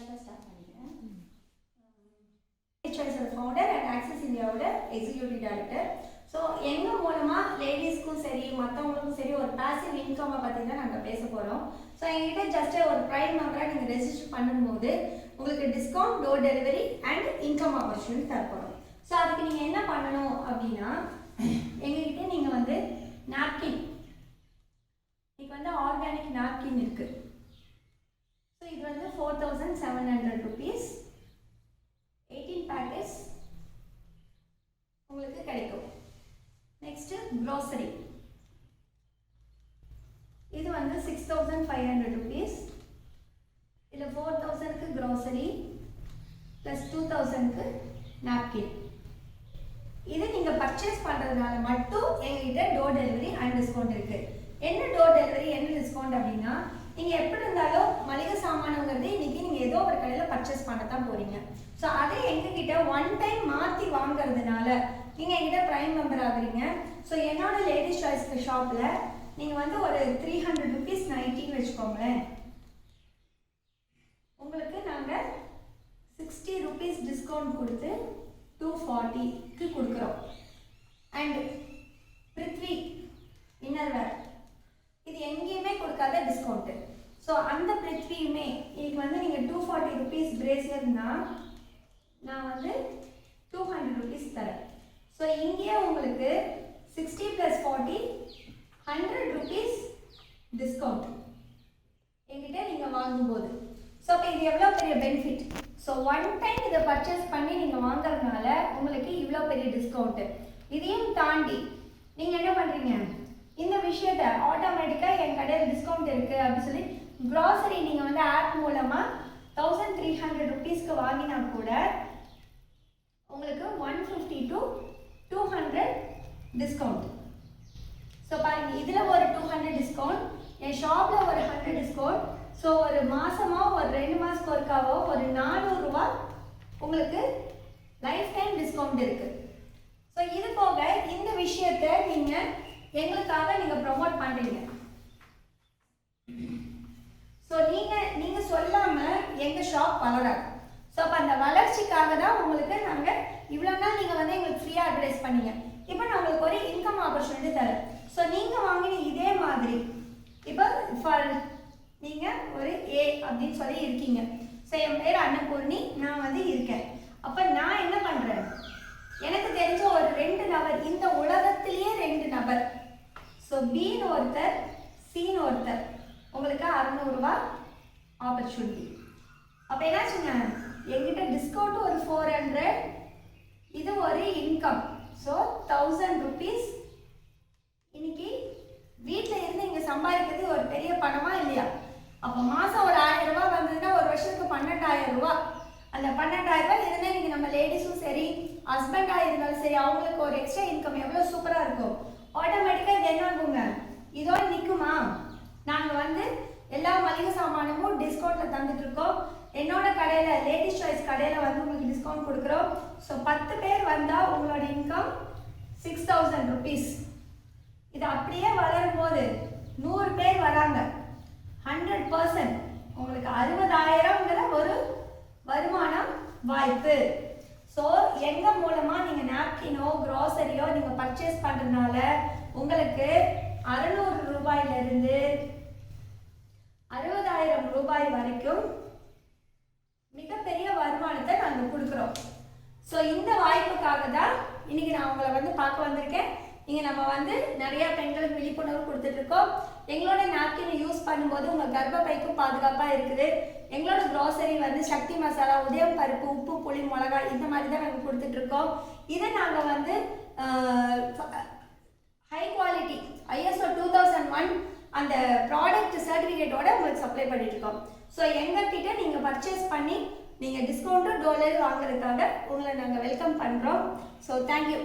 Start பண்ணிக்கிறேன். சாய்ஸோட founder and access இந்தியாவோட executive director. So எங்கள் மூலமாக லேடிஸ்க்கும் சரி மற்றவங்களுக்கும் சரி ஒரு பேசிவ் இன்கம்மை பற்றி தான் நாங்கள் பேச போகிறோம். ஸோ எங்ககிட்ட ஜஸ்ட்டு ஒரு ப்ரைம் மெம்பராக நீங்கள் ரெஜிஸ்டர் பண்ணும்போது உங்களுக்கு discount, door delivery and income opportunity தரப்போகிறோம். ஸோ அதுக்கு நீங்கள் என்ன பண்ணணும் அப்படின்னா, எங்ககிட்ட நீங்கள் வந்து நாப்கின், இன்னைக்கு வந்து ஆர்கானிக் நாப்கின் இருக்குது. ஸோ இது வந்து 4700 rupees, 18 packets உங்களுக்கு கிடைக்கும். நெக்ஸ்ட் க்ரோசரி, இது வந்து 6500 rupees. இதில் 4000க்கு க்ரோசரி ப்ளஸ் 2000க்கு நாப்கின். இது நீங்கள் பர்ச்சேஸ் பண்ணுறதுனால மட்டும் எங்ககிட்ட டோர் டெலிவரி அண்ட் டிஸ்கவுண்ட் இருக்குது. என்ன டோர் டெலிவரி, என்ன டிஸ்கவுண்ட் அப்படின்னா, நீங்கள் எப்படி இருந்தாலும் மளிகை சாமானுங்கிறது இன்றைக்கி நீங்கள் ஏதோ ஒரு கடையில் பர்ச்சேஸ் பண்ண தான் போகிறீங்க. ஸோ அதை எங்ககிட்ட ஒன் டைம் மாற்றி வாங்கிறதுனால நீங்கள் எங்கிட்ட ப்ரைம் மெம்பர் ஆகுறீங்க. ஸோ என்னோட லேடிஸ் சாய்ஸ் ஷாப்பில் நீங்கள் வந்து ஒரு 300 rupees நைட்டின்னு வச்சுக்கோங்களேன், உங்களுக்கு நாங்கள் 60 rupees டிஸ்கவுண்ட் கொடுத்து 240க்கு கொடுக்குறோம். அண்ட் பிருத்வி இன்னர்வேர், இது எங்கேயுமே கொடுக்காத டிஸ்கவுண்ட்டு. ஸோ அந்த பிருத்வியுமே இதுக்கு வந்து நீங்கள் 240 rupees பிரேசியர்னா நான் வந்து 200 rupees தரேன். ஸோ இங்கேயே உங்களுக்கு 60 + 40 100 rupees டிஸ்கவுண்ட் என்கிட்ட நீங்கள் வாங்கும்போது. ஸோ அப்போ இது எவ்வளோ பெரிய பெனிஃபிட். ஸோ ஒன் டைம் இதை பர்ச்சேஸ் பண்ணி நீங்கள் வாங்குறதுனால உங்களுக்கு இவ்வளோ பெரிய டிஸ்கவுண்ட்டு. இதையும் தாண்டி நீங்கள் என்ன பண்ணுறீங்க, இந்த விஷயத்தை ஆட்டோமேட்டிக்காக என் கடையில் டிஸ்கவுண்ட் இருக்குது அப்படின்னு சொல்லி க்ராசரி நீங்கள் வந்து ஆப் மூலமாக 1300 rupeesக்கு வாங்கினா கூட உங்களுக்கு 150 to 200 டிஸ்கவுண்ட். ஸோ பாருங்கள், இதில் ஒரு 200 டிஸ்கவுண்ட், என் ஷாப்பில் ஒரு 100 டிஸ்கவுண்ட். ஸோ ஒரு மாதமோ ஒரு 2 மாதத்துக்கு ஒருக்காவோ ஒரு 400 ரூபா உங்களுக்கு லைஃப் டைம் டிஸ்கவுண்ட் இருக்குது. ஸோ இது போக இந்த விஷயத்தை நீங்கள் எங்களுக்காக நீங்கள் ப்ரொமோட் பண்ணுறீங்க. ஸோ நீங்கள் சொல்லாமல் எங்கள் ஷாப் வளராது. ஸோ அப்போ அந்த வளர்ச்சிக்காக தான் உங்களுக்கு நாங்கள் இவ்வளோ நாள் நீங்கள் வந்து எங்களுக்கு ஃப்ரீயாக அட்வர்டைஸ் பண்ணீங்க. இப்போ நான் உங்களுக்கு ஒரு இன்கம் ஆப்பர்ச்சுனிட்டி தரேன். ஸோ நீங்கள் வாங்கின இதே மாதிரி இப்போ ஃபார் நீங்கள் ஒரு ஏ அப்படின்னு சொல்லி இருக்கீங்க. ஸோ என் பேர் அன்னபூர்ணி, நான் வந்து இருக்கேன். அப்போ நான் என்ன பண்ணுறேன், எனக்கு தெரிஞ்ச ஒரு 2 நபர், இந்த உலகத்திலேயே 2 நபர், ஸோ பின்னு ஒருத்தர், சின்னு ஒருத்தர், உங்களுக்கு 600 ரூபா ஆப்பர்ச்சுனிட்டி. அப்போ என்னாச்சுங்க, எங்கிட்ட டிஸ்கவுண்ட்டு ஒரு 400, இது ஒரு இன்கம். ஸோ 1000 rupees இன்னைக்கு வீட்டில் இருந்து இங்கே சம்பாதிக்கிறது ஒரு பெரிய பணமா இல்லையா? அப்போ மாதம் ஒரு 1000 ரூபா வந்ததுன்னா ஒரு வருஷத்துக்கு 12000 ரூபா. அந்த 12000 ரூபாய் இருந்தால் இன்றைக்கி நம்ம லேடிஸும் சரி ஹஸ்பண்டாக இருந்தாலும் சரி அவங்களுக்கு ஒரு எக்ஸ்ட்ரா இன்கம் எவ்வளோ சூப்பராக இருக்கும். ஆட்டோமேட்டிக்காக இது என்ன ஆகுங்க, இதோடு நிற்குமா? நாங்கள் வந்து எல்லா மளிகை சாமானமும் டிஸ்கவுண்ட்டில் தந்துட்டுருக்கோம். என்னோட கடையில் லேடிஸ் சாய்ஸ் கடையில் வந்து உங்களுக்கு டிஸ்கவுண்ட் கொடுக்குறோம். ஸோ 10 பேர் வந்தால் உங்களோட இன்கம் 6000 rupees. இது அப்படியே வளரும் போது 100 பேர் வராங்க, 100% உங்களுக்கு 60000ங்கிற ஒரு வருமானம் வாய்ப்பு. ஸோ எங்கள் மூலமாக நீங்கள் நாப்கினோ க்ராசரியோ நீங்கள் பர்ச்சேஸ் பண்ணுறதுனால உங்களுக்கு 600 ரூபாயிலிருந்து 60000 ரூபாய் வரைக்கும் மிகப்பெரிய வருமானத்தை நாங்கள் கொடுக்குறோம். ஸோ இந்த வாய்ப்புக்காக தான் இன்றைக்கி நான் உங்களை வந்து பார்க்க வந்திருக்கேன். இங்கே நம்ம வந்து நிறையா பெண்களுக்கு விழிப்புணர்வு கொடுத்துட்ருக்கோம். எங்களோட நாப்கினை யூஸ் பண்ணும்போது உங்கள் கர்ப்பப்பைக்கும் பாதுகாப்பாக இருக்குது. எங்களோட க்ராசரி வந்து சக்தி மசாலா, உதயம் பருப்பு, உப்பு, புளி, மிளகாய் இந்த மாதிரி தான் நாங்கள் கொடுத்துட்ருக்கோம். இதை நாங்கள் வந்து ஹை குவாலிட்டி ISO 2001 அந்த ப்ராடக்ட் சர்டிஃபிகேட்டோட உங்களுக்கு சப்ளை பண்ணிட்டுருக்கோம். ஸோ எங்கள்கிட்ட நீங்கள் பர்ச்சேஸ் பண்ணி நீங்கள் டிஸ்கவுண்ட்டும் டோலர் வாங்குறதுக்காக உங்களை நாங்கள் வெல்கம் பண்ணுறோம். So thank you.